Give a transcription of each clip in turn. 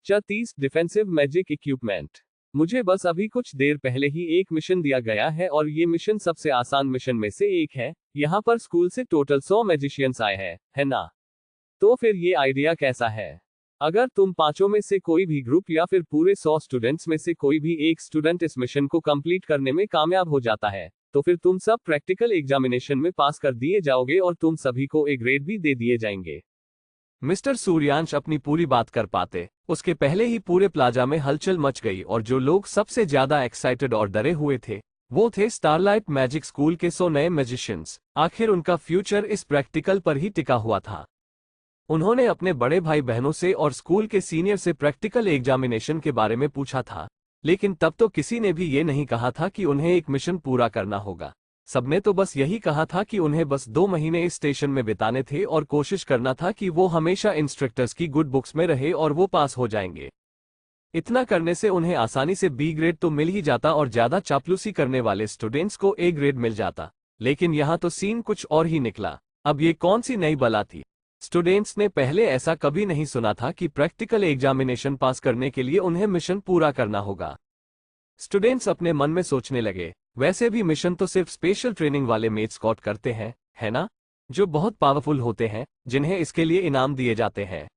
34 defensive magic equipment. मुझे बस अभी कुछ देर पहले ही एक मिशन दिया गया है और ये मिशन सबसे आसान मिशन में से एक है। यहाँ पर स्कूल से टोटल 100 मैजिशियंस आए हैं, है ना? तो फिर ये आइडिया कैसा है? अगर तुम पांचों में से कोई भी ग्रुप या फिर पूरे 100 स्टूडेंट्स में से कोई भी एक स्टूडेंट इस मिशन को कंप्लीट करने में कामयाब हो जाता है, तो फिर तुम सब प्रैक्टिकल एग्जामिनेशन में पास कर दिए जाओगे और तुम सभी को ए ग्रेड भी दे दिए जाएंगे। मिस्टर सूर्यांश अपनी पूरी बात कर पाते उसके पहले ही पूरे प्लाजा में हलचल मच गई और जो लोग सबसे ज्यादा एक्साइटेड और डरे हुए थे वो थे स्टारलाइट मैजिक स्कूल के 100 नए मैजिशियंस। आखिर उनका फ्यूचर इस प्रैक्टिकल पर ही टिका हुआ था। उन्होंने अपने बड़े भाई बहनों से और स्कूल के सीनियर से प्रैक्टिकल एग्जामिनेशन के बारे में पूछा था, लेकिन तब तो किसी ने भी ये नहीं कहा था कि उन्हें एक मिशन पूरा करना होगा। सबने तो बस यही कहा था कि उन्हें बस 2 महीने इस स्टेशन में बिताने थे और कोशिश करना था कि वो हमेशा इंस्ट्रक्टर्स की गुड बुक्स में रहे और वो पास हो जाएंगे। इतना करने से उन्हें आसानी से बी ग्रेड तो मिल ही जाता और ज्यादा चापलूसी करने वाले स्टूडेंट्स को ए ग्रेड मिल जाता। लेकिन यहाँ तो सीन कुछ और ही निकला। अब ये कौन सी नई बला थी? स्टूडेंट्स ने पहले ऐसा कभी नहीं सुना था कि प्रैक्टिकल एग्जामिनेशन पास करने के लिए उन्हें मिशन पूरा करना होगा। स्टूडेंट्स अपने मन में सोचने लगे, वैसे भी मिशन तो सिर्फ स्पेशल ट्रेनिंग वाले मेट स्कॉट करते हैं, है ना? जो बहुत पावरफुल होते हैं, जिन्हें इसके लिए इनाम दिए जाते हैं।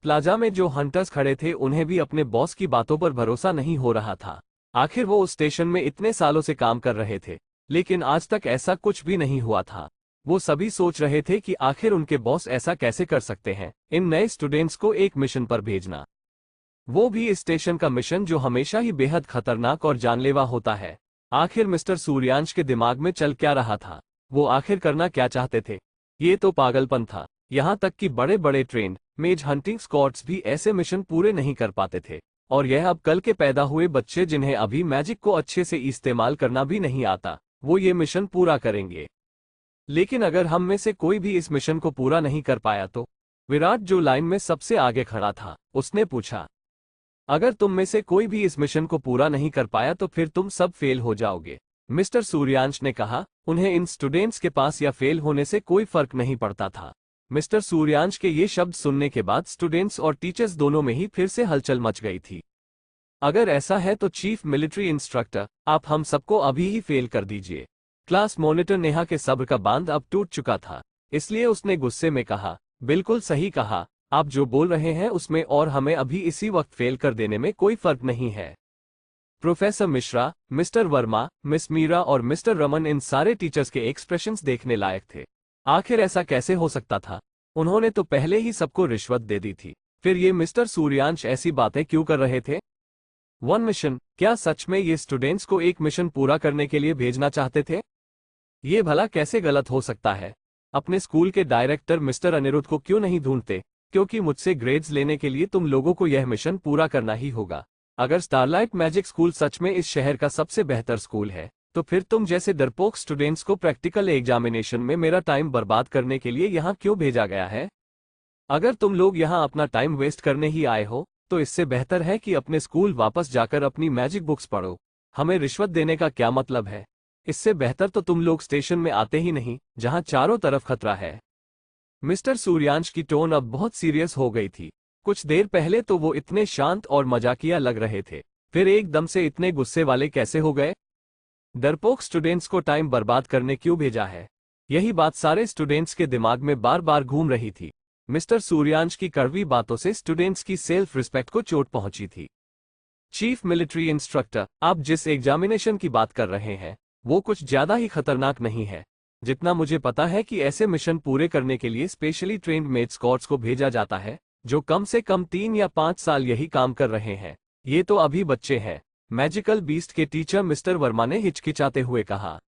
प्लाजा में जो हंटर्स खड़े थे उन्हें भी अपने बॉस की बातों पर भरोसा नहीं हो रहा था। आखिर वो उस स्टेशन में इतने सालों से काम कर रहे थे, लेकिन आज तक ऐसा कुछ भी नहीं हुआ था। वो सभी सोच रहे थे कि आखिर उनके बॉस ऐसा कैसे कर सकते हैं, इन नए स्टूडेंट्स को एक मिशन पर भेजना, वो भी इस स्टेशन का मिशन जो हमेशा ही बेहद खतरनाक और जानलेवा होता है। आखिर मिस्टर सूर्यांश के दिमाग में चल क्या रहा था? वो आखिर करना क्या चाहते थे? ये तो पागलपन था। यहाँ तक कि बड़े बड़े ट्रेंड मेज हंटिंग स्क्वाड्स भी ऐसे मिशन पूरे नहीं कर पाते थे, और यह अब कल के पैदा हुए बच्चे जिन्हें अभी मैजिक को अच्छे से इस्तेमाल करना भी नहीं आता, वो ये मिशन पूरा करेंगे। लेकिन अगर हम में से कोई भी इस मिशन को पूरा नहीं कर पाया तो? विराट जो लाइन में सबसे आगे खड़ा था, उसने पूछा। अगर तुम में से कोई भी इस मिशन को पूरा नहीं कर पाया तो फिर तुम सब फेल हो जाओगे, मिस्टर सूर्यांश ने कहा। उन्हें इन स्टूडेंट्स के पास या फेल होने से कोई फर्क नहीं पड़ता था। मिस्टर सूर्यांश के ये शब्द सुनने के बाद स्टूडेंट्स और टीचर्स दोनों में ही फिर से हलचल मच गई थी। अगर ऐसा है तो चीफ मिलिट्री इंस्ट्रक्टर, आप हम सबको अभी ही फेल कर दीजिए। क्लास मॉनिटर नेहा के सब्र का बांध अब टूट चुका था, इसलिए उसने गुस्से में कहा, बिल्कुल सही कहा, आप जो बोल रहे हैं उसमें और हमें अभी इसी वक्त फेल कर देने में कोई फर्क नहीं है। Professor Mishra, mister Verma, miss Meera और मिस्टर रमन, इन सारे टीचर्स के एक्सप्रेशंस देखने लायक थे। आखिर ऐसा कैसे हो सकता था? उन्होंने तो पहले ही सबको रिश्वत दे दी थी, फिर ये मिस्टर सूर्यांश ऐसी बातें क्यों कर रहे थे? 1 मिशन, क्या सच में ये स्टूडेंट्स को एक मिशन पूरा करने के लिए भेजना चाहते थे? ये भला कैसे गलत हो सकता है? अपने स्कूल के डायरेक्टर मिस्टर अनिरुद्ध को क्यों नहीं ढूंढते? क्योंकि मुझसे ग्रेड्स लेने के लिए तुम लोगों को यह मिशन पूरा करना ही होगा। अगर स्टारलाइट मैजिक स्कूल सच में इस शहर का सबसे बेहतर स्कूल है, तो फिर तुम जैसे डरपोक स्टूडेंट्स को प्रैक्टिकल एग्जामिनेशन में मेरा टाइम बर्बाद करने के लिए यहाँ क्यों भेजा गया है? अगर तुम लोग यहाँ अपना टाइम वेस्ट करने ही आए हो, तो इससे बेहतर है कि अपने स्कूल वापस जाकर अपनी मैजिक बुक्स पढ़ो। हमें रिश्वत देने का क्या मतलब है? इससे बेहतर तो तुम लोग स्टेशन में आते ही नहीं, जहाँ चारों तरफ खतरा है। मिस्टर सूर्यांश की टोन अब बहुत सीरियस हो गई थी। कुछ देर पहले तो वो इतने शांत और मजाकिया लग रहे थे, फिर एकदम से इतने गुस्से वाले कैसे हो गए? डरपोक स्टूडेंट्स को टाइम बर्बाद करने क्यों भेजा है? यही बात सारे स्टूडेंट्स के दिमाग में बार बार घूम रही थी। मिस्टर सूर्यांश की कड़वी बातों से स्टूडेंट्स की सेल्फ रिस्पेक्ट को चोट पहुंची थी। चीफ मिलिट्री इंस्ट्रक्टर, आप जिस एग्जामिनेशन की बात कर रहे हैं वो कुछ ज्यादा ही खतरनाक नहीं है। जितना मुझे पता है कि ऐसे मिशन पूरे करने के लिए स्पेशली ट्रेन्ड मेट स्क्वाड्स को भेजा जाता है, जो कम से कम 3 या 5 साल यही काम कर रहे हैं। ये तो अभी बच्चे हैं, मैजिकल बीस्ट के टीचर मिस्टर वर्मा ने हिचकिचाते हुए कहा।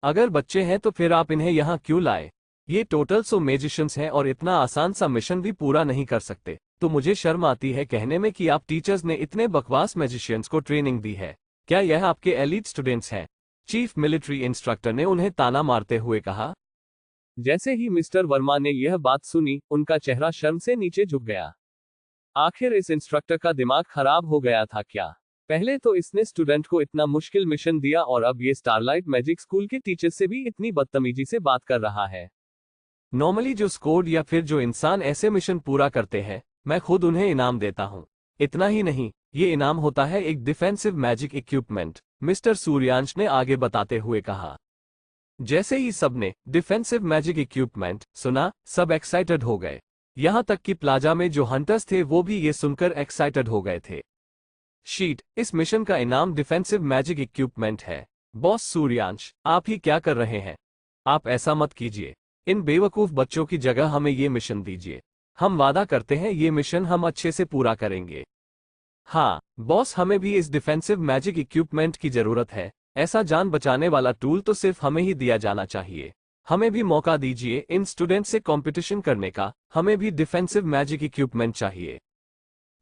अगर बच्चे हैं तो फिर आप इन्हें यहाँ क्यों लाए? ये टोटल 100 मैजिशियंस हैं और इतना आसान सा मिशन भी पूरा नहीं कर सकते। तो मुझे शर्म आती है कहने में कि आप टीचर्स ने इतने बकवास मैजिशियंस को ट्रेनिंग दी है। क्या यह आपके एलीट स्टूडेंट्स हैं? चीफ मिलिट्री इंस्ट्रक्टर ने उन्हें ताना मारते हुए कहा। जैसे ही मिस्टर वर्मा ने यह बात सुनी, उनका चेहरा शर्म से नीचे झुक गया। आखिर इस इंस्ट्रक्टर का दिमाग खराब हो गया था क्या? पहले तो इसने स्टूडेंट को इतना मुश्किल मिशन दिया और अब ये स्टारलाइट मैजिक स्कूल के टीचर से भी इतनी बदतमीजी से बात कर रहा है। नॉर्मली जो स्क्वाड या फिर जो इंसान ऐसे मिशन पूरा करते हैं, मैं खुद उन्हें इनाम देता हूँ। इतना ही नहीं, ये इनाम होता है एक defensive magic equipment, mister Suryansh ने आगे बताते हुए कहा। जैसे ही सबने डिफेंसिव मैजिक इक्विपमेंट सुना, सब एक्साइटेड हो गए। यहां तक कि प्लाजा में जो हंटर्स थे वो भी ये सुनकर एक्साइटेड हो गए थे। शीट, इस मिशन का इनाम डिफेंसिव मैजिक इक्विपमेंट है। बॉस सूर्यांश, आप ही क्या कर रहे हैं? आप ऐसा मत कीजिए। इन बेवकूफ बच्चों की जगह हमें ये मिशन दीजिए। हम वादा करते हैं ये मिशन हम अच्छे से पूरा करेंगे। हाँ बॉस, हमें भी इस डिफेंसिव मैजिक इक्विपमेंट की जरूरत है। ऐसा जान बचाने वाला टूल तो सिर्फ हमें ही दिया जाना चाहिए। हमें भी मौका दीजिए इन स्टूडेंट से कंपटीशन करने का। हमें भी डिफेंसिव मैजिक इक्विपमेंट चाहिए।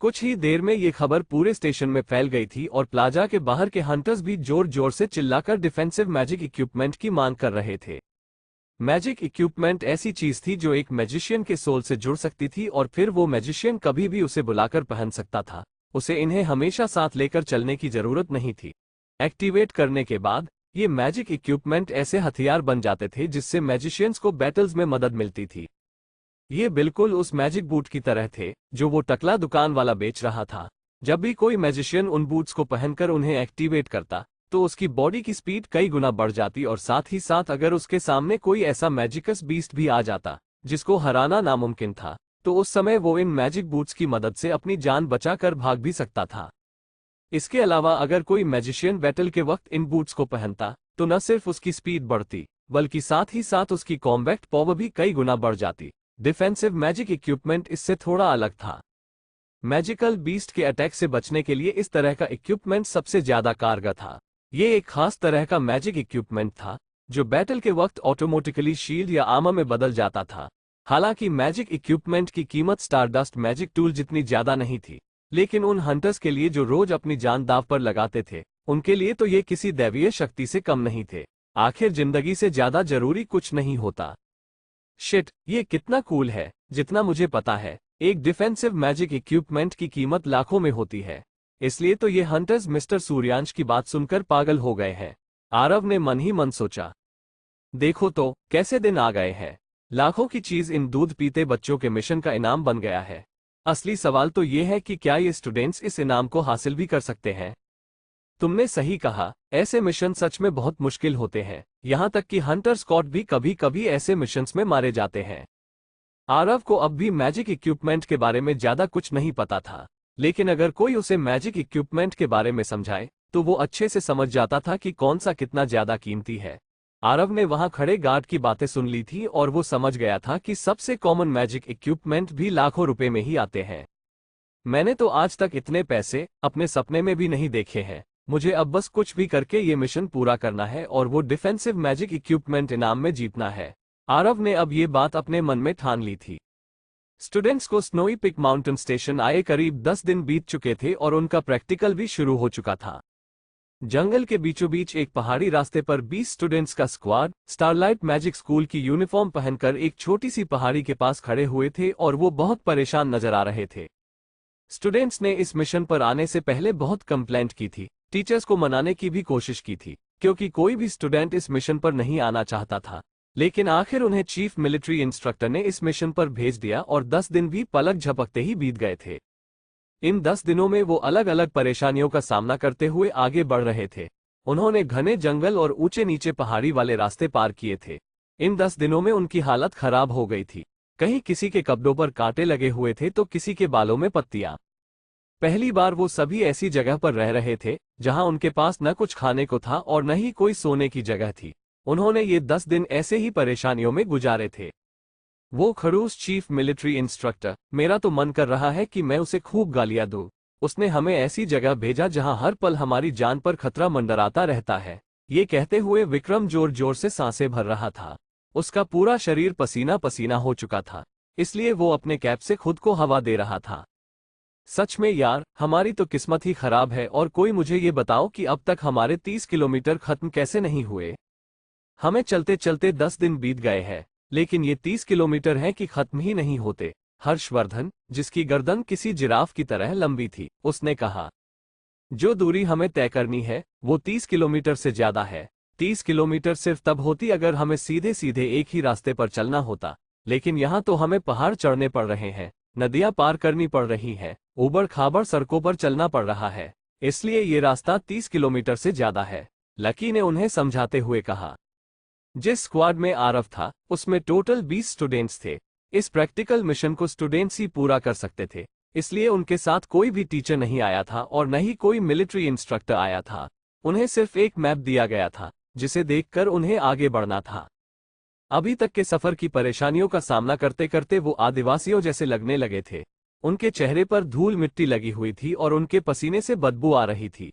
कुछ ही देर में ये खबर पूरे स्टेशन में फैल गई थी और प्लाजा के बाहर के हंटर्स भी जोर जोर से चिल्लाकर डिफेंसिव मैजिक इक्विपमेंट की मांग कर रहे थे। मैजिक इक्विपमेंट ऐसी चीज थी जो एक मैजिशियन के सोल से जुड़ सकती थी और फिर वो मैजिशियन कभी भी उसे बुलाकर पहन सकता था। उसे इन्हें हमेशा साथ लेकर चलने की जरूरत नहीं थी। एक्टिवेट करने के बाद ये मैजिक इक्विपमेंट ऐसे हथियार बन जाते थे जिससे मैजिशियंस को बैटल्स में मदद मिलती थी। ये बिल्कुल उस मैजिक बूट की तरह थे जो वो टकला दुकान वाला बेच रहा था। जब भी कोई मैजिशियन उन बूट्स को पहनकर उन्हें एक्टिवेट करता तो उसकी बॉडी की स्पीड कई गुना बढ़ जाती और साथ ही साथ अगर उसके सामने कोई ऐसा मैजिकस बीस्ट भी आ जाता जिसको हराना नामुमकिन था, तो उस समय वो इन मैजिक बूट्स की मदद से अपनी जान बचाकर भाग भी सकता था। इसके अलावा अगर कोई मैजिशियन बैटल के वक्त इन बूट्स को पहनता तो न सिर्फ उसकी स्पीड बढ़ती बल्कि साथ ही साथ उसकी कॉम्बैट पावर भी कई गुना बढ़ जाती। डिफेंसिव मैजिक इक्विपमेंट इससे थोड़ा अलग था। मैजिकल बीस्ट के अटैक से बचने के लिए इस तरह का इक्विपमेंट सबसे ज्यादा कारगर था। ये एक खास तरह का मैजिक इक्विपमेंट था जो बैटल के वक्त ऑटोमेटिकली शील्ड या आर्मर में बदल जाता था। हालांकि मैजिक इक्विपमेंट की कीमत स्टारडस्ट मैजिक टूल जितनी ज्यादा नहीं थी, लेकिन उन हंटर्स के लिए जो रोज अपनी जान दांव पर लगाते थे उनके लिए तो ये किसी दैवीय शक्ति से कम नहीं थे। आखिर जिंदगी से ज्यादा जरूरी कुछ नहीं होता। शिट, ये कितना कूल है। जितना मुझे पता है एक डिफेंसिव मैजिक इक्विपमेंट की कीमत लाखों में होती है। इसलिए तो ये हंटर्स मिस्टर सूर्यांश की बात सुनकर पागल हो गए हैं। आरव ने मन ही मन सोचा। देखो तो कैसे दिन आ गए हैं। लाखों की चीज इन दूध पीते बच्चों के मिशन का इनाम बन गया है। असली सवाल तो ये है कि क्या ये स्टूडेंट्स इस इनाम को हासिल भी कर सकते हैं। तुमने सही कहा, ऐसे मिशन सच में बहुत मुश्किल होते हैं। यहां तक कि हंटर स्कॉट भी कभी कभी ऐसे मिशंस में मारे जाते हैं। आरव को अब भी मैजिक इक्विपमेंट के बारे में ज्यादा कुछ नहीं पता था, लेकिन अगर कोई उसे मैजिक इक्विपमेंट के बारे में समझाए तो वो अच्छे से समझ जाता था कि कौन सा कितना ज्यादा कीमती है। आरव ने वहां खड़े गार्ड की बातें सुन ली थी और वो समझ गया था कि सबसे कॉमन मैजिक इक्विपमेंट भी लाखों रुपए में ही आते हैं। मैंने तो आज तक इतने पैसे अपने सपने में भी नहीं देखे हैं। मुझे अब बस कुछ भी करके ये मिशन पूरा करना है और वो डिफेंसिव मैजिक इक्विपमेंट इनाम में जीतना है। आरव ने अब ये बात अपने मन में ठान ली थी। स्टूडेंट्स को स्नोई पिक माउंटेन स्टेशन आए करीब 10 दिन बीत चुके थे और उनका प्रैक्टिकल भी शुरू हो चुका था। जंगल के बीचों बीच एक पहाड़ी रास्ते पर 20 स्टूडेंट्स का स्क्वाड स्टारलाइट मैजिक स्कूल की यूनिफॉर्म पहनकर एक छोटी सी पहाड़ी के पास खड़े हुए थे और वो बहुत परेशान नजर आ रहे थे। स्टूडेंट्स ने इस मिशन पर आने से पहले बहुत कंप्लेंट की थी, टीचर्स को मनाने की भी कोशिश की थी, क्योंकि कोई भी स्टूडेंट इस मिशन पर नहीं आना चाहता था। लेकिन आखिर उन्हें चीफ मिलिट्री इंस्ट्रक्टर ने इस मिशन पर भेज दिया और 10 दिन भी पलक झपकते ही बीत गए थे। इन 10 दिनों में वो अलग अलग परेशानियों का सामना करते हुए आगे बढ़ रहे थे। उन्होंने घने जंगल और ऊंचे नीचे पहाड़ी वाले रास्ते पार किए थे। इन 10 दिनों में उनकी हालत खराब हो गई थी। कहीं किसी के कपड़ों पर कांटे लगे हुए थे तो किसी के बालों में पत्तियां। पहली बार वो सभी ऐसी जगह पर रह रहे थे जहां उनके पास न कुछ खाने को था और न ही कोई सोने की जगह थी। उन्होंने ये 10 दिन ऐसे ही परेशानियों में गुजारे थे। वो खड़ूस चीफ मिलिट्री इंस्ट्रक्टर, मेरा तो मन कर रहा है कि मैं उसे खूब गालियां दूं। उसने हमें ऐसी जगह भेजा जहां हर पल हमारी जान पर खतरा मंडराता रहता है। ये कहते हुए विक्रम जोर जोर से सांसें भर रहा था। उसका पूरा शरीर पसीना पसीना हो चुका था, इसलिए वो अपने कैप से खुद को हवा दे रहा था। सच में यार, हमारी तो किस्मत ही खराब है। और कोई मुझे ये बताओ कि अब तक हमारे 30 किलोमीटर खत्म कैसे नहीं हुए। हमें चलते चलते 10 दिन बीत गए हैं, लेकिन ये 30 किलोमीटर हैं कि खत्म ही नहीं होते। हर्षवर्धन, जिसकी गर्दन किसी जिराफ की तरह लंबी थी, उसने कहा, जो दूरी हमें तय करनी है वो 30 किलोमीटर से ज्यादा है। 30 किलोमीटर सिर्फ तब होती अगर हमें सीधे सीधे एक ही रास्ते पर चलना होता, लेकिन यहाँ तो हमें पहाड़ चढ़ने पड़ रहे हैं, नदियां पार करनी पड़ रही हैं, ऊबड़ खाबड़ सड़कों पर चलना पड़ रहा है, इसलिए ये रास्ता 30 किलोमीटर से ज्यादा है, लकी ने उन्हें समझाते हुए कहा। जिस स्क्वाड में आरव था उसमें टोटल 20 स्टूडेंट्स थे। इस प्रैक्टिकल मिशन को स्टूडेंट्स ही पूरा कर सकते थे, इसलिए उनके साथ कोई भी टीचर नहीं आया था और न ही कोई मिलिट्री इंस्ट्रक्टर आया था। उन्हें सिर्फ एक मैप दिया गया था जिसे देखकर उन्हें आगे बढ़ना था। अभी तक के सफर की परेशानियों का सामना करते करते वो आदिवासियों जैसे लगने लगे थे। उनके चेहरे पर धूल मिट्टी लगी हुई थी और उनके पसीने से बदबू आ रही थी।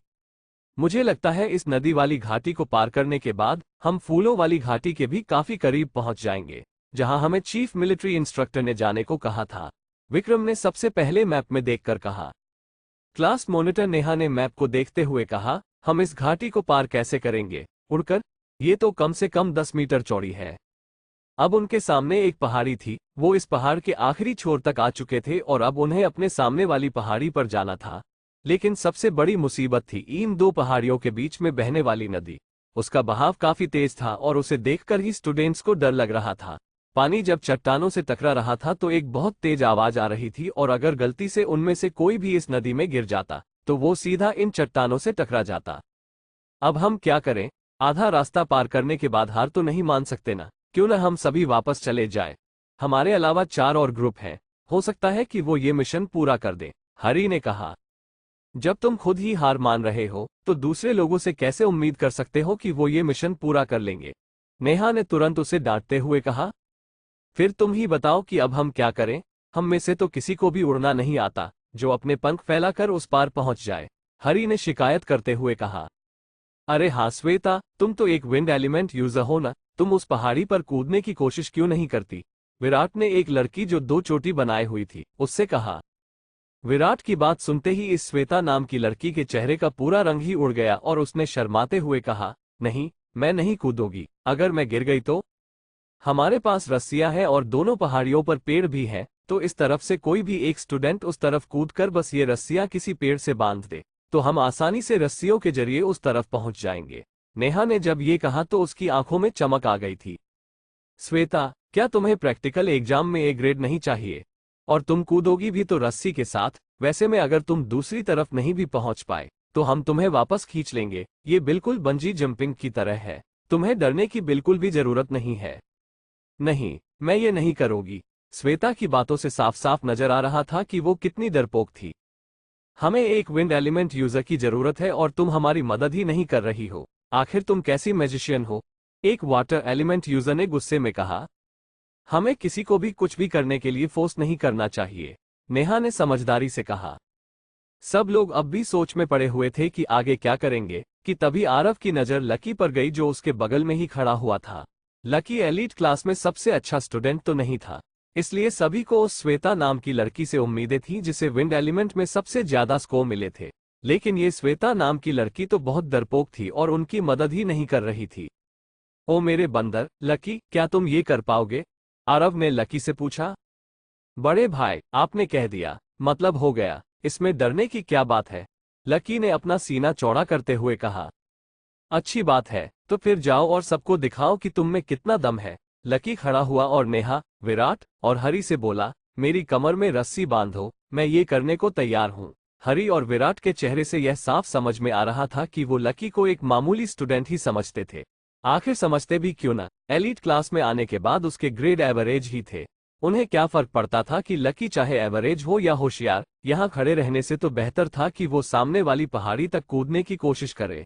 मुझे लगता है इस नदी वाली घाटी को पार करने के बाद हम फूलों वाली घाटी के भी काफी करीब पहुंच जाएंगे, जहां हमें चीफ मिलिट्री इंस्ट्रक्टर ने जाने को कहा था, विक्रम ने सबसे पहले मैप में देखकर कहा। क्लास मॉनिटर नेहा ने मैप को देखते हुए कहा, हम इस घाटी को पार कैसे करेंगे? उड़कर? ये तो कम से कम 10 मीटर चौड़ी है। अब उनके सामने एक पहाड़ी थी। वो इस पहाड़ के आखिरी छोर तक आ चुके थे और अब उन्हें अपने सामने वाली पहाड़ी पर जाना था। लेकिन सबसे बड़ी मुसीबत थी इन दो पहाड़ियों के बीच में बहने वाली नदी। उसका बहाव काफी तेज था और उसे देखकर ही स्टूडेंट्स को डर लग रहा था। पानी जब चट्टानों से टकरा रहा था तो एक बहुत तेज आवाज आ रही थी और अगर गलती से उनमें से कोई भी इस नदी में गिर जाता तो वो सीधा इन चट्टानों से टकरा जाता। अब हम क्या करें? आधा रास्ता पार करने के बाद हार तो नहीं मान सकते ना? क्यों न हम सभी वापस चले जाएं? हमारे अलावा 4 और ग्रुप हैं, हो सकता है कि वो ये मिशन पूरा कर दें, हरी ने कहा। जब तुम खुद ही हार मान रहे हो तो दूसरे लोगों से कैसे उम्मीद कर सकते हो कि वो ये मिशन पूरा कर लेंगे? नेहा ने तुरंत उसे डांटते हुए कहा। फिर तुम ही बताओ कि अब हम क्या करें? हम में से तो किसी को भी उड़ना नहीं आता जो अपने पंख फैलाकर उस पार पहुंच जाए, हरी ने शिकायत करते हुए कहा। अरे हाँ श्वेता, तुम तो एक विंड एलिमेंट यूजर हो ना, तुम उस पहाड़ी पर कूदने की कोशिश क्यों नहीं करती? विराट ने एक लड़की जो 2 चोटी बनाए हुई थी उससे कहा। विराट की बात सुनते ही इस श्वेता नाम की लड़की के चेहरे का पूरा रंग ही उड़ गया और उसने शर्माते हुए कहा, नहीं, मैं नहीं कूदूंगी। अगर मैं गिर गई तो? हमारे पास रस्सियां हैं और दोनों पहाड़ियों पर पेड़ भी हैं, तो इस तरफ से कोई भी एक स्टूडेंट उस तरफ कूदकर बस ये रस्सियां किसी पेड़ से बांध दे तो हम आसानी से रस्सियों के जरिए उस तरफ पहुंच जाएंगे। नेहा ने जब ये कहा तो उसकी आंखों में चमक आ गई थी। श्वेता, क्या तुम्हें प्रैक्टिकल एग्जाम में ए ग्रेड नहीं चाहिए? और तुम कूदोगी भी तो रस्सी के साथ। वैसे में अगर तुम दूसरी तरफ नहीं भी पहुंच पाए तो हम तुम्हें वापस खींच लेंगे। ये बिल्कुल बंजी जंपिंग की तरह है, तुम्हें डरने की बिल्कुल भी जरूरत नहीं है। नहीं, मैं ये नहीं करूंगी। श्वेता की बातों से साफ साफ नजर आ रहा था कि वो कितनी डरपोक थी। हमें एक विंड एलिमेंट यूजर की जरूरत है और तुम हमारी मदद ही नहीं कर रही हो। आखिर तुम कैसी मैजिशियन हो? एक वाटर एलिमेंट यूजर ने गुस्से में कहा। हमें किसी को भी कुछ भी करने के लिए फोर्स नहीं करना चाहिए, नेहा ने समझदारी से कहा। सब लोग अब भी सोच में पड़े हुए थे कि आगे क्या करेंगे कि तभी आरव की नजर लकी पर गई जो उसके बगल में ही खड़ा हुआ था। लकी एलीट क्लास में सबसे अच्छा स्टूडेंट तो नहीं था, इसलिए सभी को उस श्वेता नाम की लड़की से उम्मीदें थी जिसे विंड एलिमेंट में सबसे ज्यादा स्कोर मिले थे। लेकिन ये श्वेता नाम की लड़की तो बहुत डरपोक थी और उनकी मदद ही नहीं कर रही थी। ओ मेरे बंदर, लकी, क्या तुम ये कर पाओगे? आरव ने लकी से पूछा। बड़े भाई, आपने कह दिया, मतलब हो गया, इसमें डरने की क्या बात है? लकी ने अपना सीना चौड़ा करते हुए कहा। अच्छी बात है, तो फिर जाओ और सबको दिखाओ कि तुम में कितना दम है। लकी खड़ा हुआ और नेहा, विराट और हरी से बोला, मेरी कमर में रस्सी बांधो, मैं ये करने को तैयार हूँ। हरी और विराट के चेहरे से यह साफ समझ में आ रहा था कि वो लकी को एक मामूली स्टूडेंट ही समझते थे। आखिर समझते भी क्यों न, एलीट क्लास में आने के बाद उसके ग्रेड एवरेज ही थे। उन्हें क्या फर्क पड़ता था कि लकी चाहे एवरेज हो या होशियार, यहाँ खड़े रहने से तो बेहतर था कि वो सामने वाली पहाड़ी तक कूदने की कोशिश करे।